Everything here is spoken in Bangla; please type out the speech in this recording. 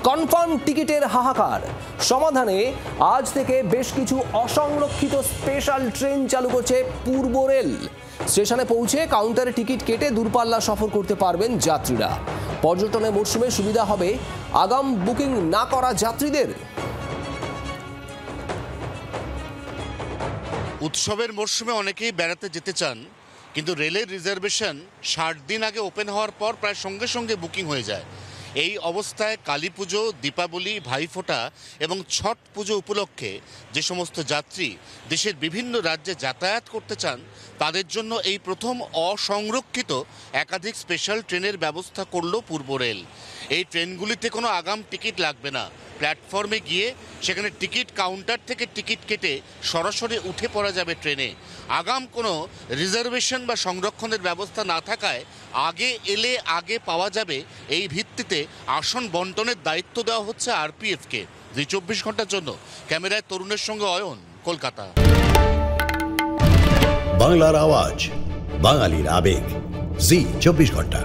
কনফার্ম টিকিটের হাহাকার সমাধানে আজ থেকে বেশ কিছু অসংরক্ষিত স্পেশাল ট্রেন চালু করছে পূর্ব রেল। স্টেশনে পৌঁছে কাউন্টারে টিকিট কেটে দূরপাল্লা সফর করতে পারবেন যাত্রীরা। পর্যটনের মরশুমে সুবিধা হবে আগাম বুকিং না করা যাত্রীদের। উৎসবের মরশুমে অনেকেই বেড়াতে যেতে চান, কিন্তু রেলের রিজার্ভেশন 60 দিন আগে ওপেন হওয়ার পর প্রায় সঙ্গে সঙ্গে বুকিং হয়ে যায়। এই অবস্থায় কালী পুজো, দীপাবলি, ভাইফোঁটা এবং ছট পুজো উপলক্ষে যে সমস্ত যাত্রী দেশের বিভিন্ন রাজ্যে যাতায়াত করতে চান তাদের জন্য এই প্রথম অসংরক্ষিত একাধিক স্পেশাল ট্রেনের ব্যবস্থা করল পূর্ব রেল। এই ট্রেনগুলিতে কোনো আগাম টিকিট লাগবে না। প্ল্যাটফর্মে গিয়ে সেখানে টিকিট কাউন্টার থেকে টিকিট কেটে সরাসরি উঠে পড়া যাবে ট্রেনে। আগাম কোনো রিজার্ভেশন বা সংরক্ষণের ব্যবস্থা না থাকায় আগে এলে আগে পাওয়া যাবে এই ভিত্তিতে আসন বন্টনের দায়িত্ব দেওয়া হচ্ছে আরপিএফকে। 24 ঘন্টার জন্য ক্যামেরায় তরুণের সঙ্গে অয়ন, কলকাতা। বাংলার আওয়াজ, বাঙালির আবেগ, জি 24 ঘন্টা।